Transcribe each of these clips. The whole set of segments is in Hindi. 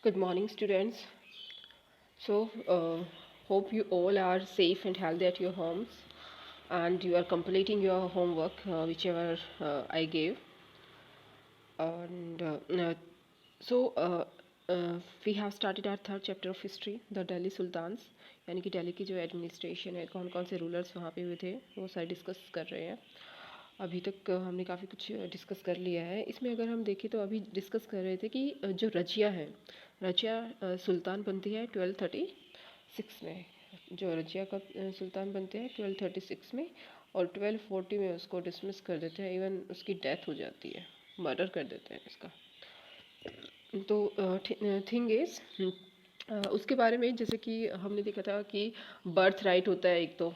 Good morning, students. So, hope you all are safe and healthy at your homes, and you are completing your homework, whichever I gave. And so, we have started our third chapter of history, the Delhi Sultans. यानी कि दिल्ली की जो एडमिनिस्ट्रेशन है, कौन कौन से रूलर्स वहाँ पे हुए थे, वो सारे डिस्कस कर रहे हैं। अभी तक हमने काफ़ी कुछ डिस्कस कर लिया है। इसमें अगर हम देखें तो अभी डिस्कस कर रहे थे कि जो रजिया है, रजिया सुल्तान बनती है 1236 में। जो रजिया का सुल्तान बनते हैं 1236 में, और 1240 में उसको डिसमिस कर देते हैं। इवन उसकी डेथ हो जाती है, मर्डर कर देते हैं इसका। तो थिंग इज़ उसके बारे में जैसे कि हमने देखा था कि बर्थ राइट होता है एक तो,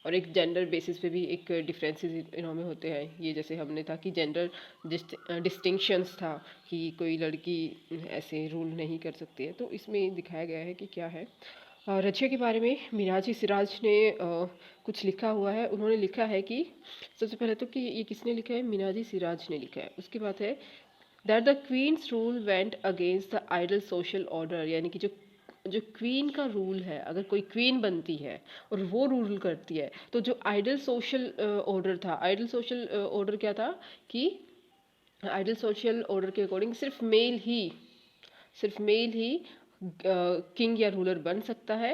और एक जेंडर बेसिस पे भी एक डिफरेंसेस इनमें होते हैं। ये जैसे हमने था कि जेंडर डिस्टिंक्शंस था कि कोई लड़की ऐसे रूल नहीं कर सकती है, तो इसमें दिखाया गया है कि क्या है। रजिया के बारे में मिनाजी सिराज ने कुछ लिखा हुआ है। उन्होंने लिखा है कि सबसे पहले तो कि ये किसने लिखा है, मिनाजी सिराज ने लिखा है। उसके बाद है that the queen's rule went against the ideal social order, यानी कि जो जो क्वीन का रूल है, अगर कोई क्वीन बनती है और वो रूल करती है, तो जो आइडल सोशल ऑर्डर था, आइडल सोशल ऑर्डर क्या था कि आइडल सोशल ऑर्डर के अकॉर्डिंग सिर्फ मेल ही किंग या रूलर बन सकता है,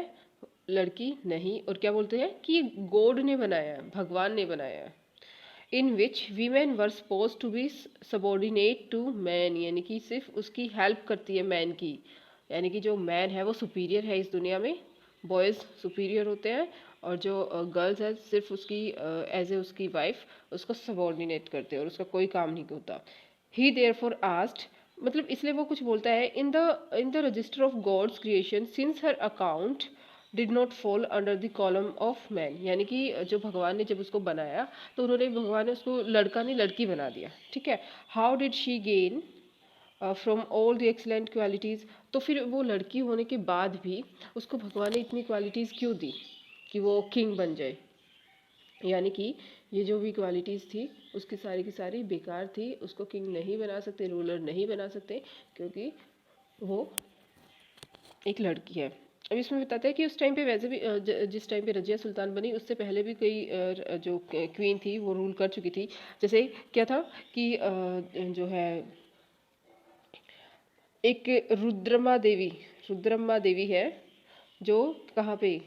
लड़की नहीं। और क्या बोलते हैं कि गॉड ने बनाया है, भगवान ने बनाया है। In which women were suppose to be subordinate to man, यानी कि सिर्फ उसकी हेल्प करती है मैन की, यानी कि जो मैन है वो सुपीरियर है इस दुनिया में, बॉयज़ सुपीरियर होते हैं, और जो गर्ल्स है सिर्फ उसकी एज ए उसकी वाइफ उसको सबॉर्डिनेट करते हैं और उसका कोई काम नहीं होता। ही देयर फॉर आस्ट, मतलब इसलिए वो कुछ बोलता है in the register of God's creation since her account did not fall under the column of man, यानी कि जो भगवान ने जब उसको बनाया तो भगवान ने उसको लड़का नहीं लड़की बना दिया। ठीक है। How did she gain from all the excellent qualities, तो फिर वो लड़की होने के बाद भी उसको भगवान ने इतनी क्वालिटीज़ क्यों दी कि वो किंग बन जाए। यानी कि ये जो भी क्वालिटीज़ थी उसकी की सारी बेकार थी, उसको किंग नहीं बना सकते, रूलर नहीं बना सकते, क्योंकि वो एक लड़की है। अब इसमें बताते हैं कि उस टाइम पे वैसे भी जिस टाइम पे रजिया सुल्तान बनी उससे पहले भी कई जो क्वीन थी वो रूल कर चुकी थी। जैसे क्या था कि जो है एक रुद्रमा देवी है, जो कहाँ पे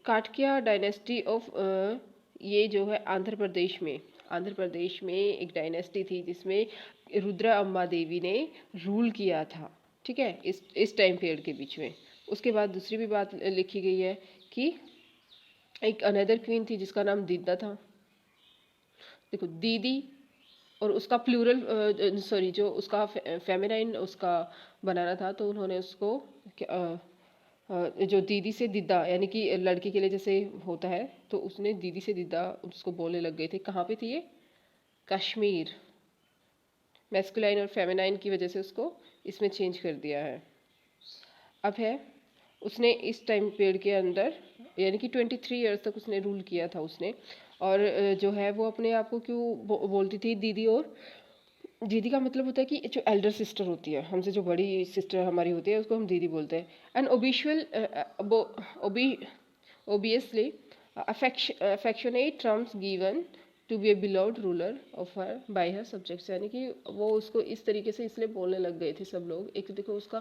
काटकिया डायनेस्टी ऑफ, ये जो है आंध्र प्रदेश में एक डायनेस्टी थी जिसमें रुद्र अम्मा देवी ने रूल किया था। ठीक है, इस टाइम पीरियड के बीच में। उसके बाद दूसरी भी बात लिखी गई है कि एक अनदर क्वीन थी जिसका नाम दीदा था। देखो दीदी, और उसका प्लूरल सॉरी जो उसका फेमिनाइन उसका बनाना था, तो उन्होंने उसको जो दीदी से दिद्दा, यानी कि लड़की के लिए जैसे होता है, तो उसने दीदी से दिद्दा उसको बोलने लग गए थे। कहाँ पे थी ये, कश्मीर। मैस्कुलाइन और फेमिनाइन की वजह से उसको इसमें चेंज कर दिया है। अब है उसने इस टाइम पीरियड के अंदर यानी कि 23 ईयर्स तक उसने रूल किया था उसने। और जो है वो अपने आप को क्यों बोलती थी दीदी, और दीदी का मतलब होता है कि जो एल्डर सिस्टर होती है, हमसे जो बड़ी सिस्टर हमारी होती है उसको हम दीदी बोलते हैं। And obviously affectionate terms given to be a beloved ruler of her by her subjects, यानी कि वो उसको इस तरीके से इसलिए बोलने लग गए थे सब लोग। एक तो देखो उसका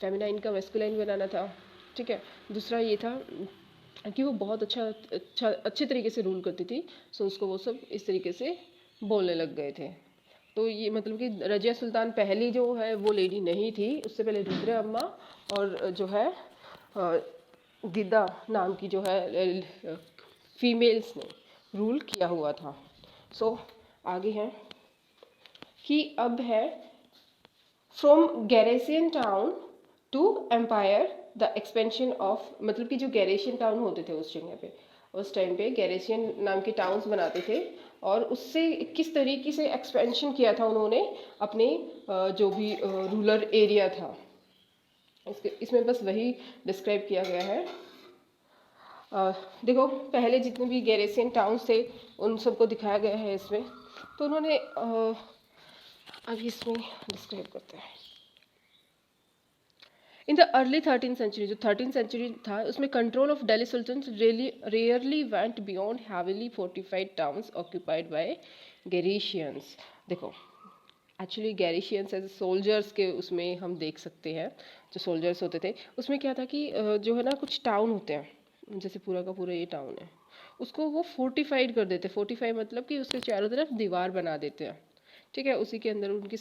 फेमिनाइन का मैस्कुलाइन बनाना था, ठीक है। दूसरा ये था कि वो बहुत अच्छे तरीके से रूल करती थी, सो उसको वो सब इस तरीके से बोलने लग गए थे। तो ये मतलब कि रजिया सुल्तान पहली जो है वो लेडी नहीं थी, उससे पहले रुद्र अम्मा और जो है गिद्दा नाम की जो है फीमेल्स ने रूल किया हुआ था। सो आगे है कि अब है from garrison town to empire the expansion of, मतलब कि जो गैरेशियन टाउन होते थे उस जगह पे, उस टाइम पे गैरेशियन नाम के टाउन्स बनाते थे, और उससे किस तरीके से एक्सपेंशन किया था उन्होंने अपने जो भी रूरल एरिया था, इसमें बस वही डिस्क्राइब किया गया है। देखो पहले जितने भी गैरेसियन टाउन्स थे उन सबको दिखाया गया है इसमें। तो उन्होंने अब इसमें डिस्क्राइब करते हैं। In the early 13th century, जो 13th century था, उसमें control of Delhi sultan rarely went beyond heavily fortified towns occupied by garrisons. देखो, एक्चुअली गैरिशियंस एज सोल्जर्स के उसमें हम देख सकते हैं, जो सोल्जर्स होते थे उसमें क्या था कि जो है ना कुछ टाउन होते हैं, जैसे पूरा का पूरा ये टाउन है, उसको वो फोर्टिफाइड कर देते। फोर्टिफाई मतलब कि उसके चारों तरफ दीवार बना देते हैं, ठीक है, उसी के अंदर उनकी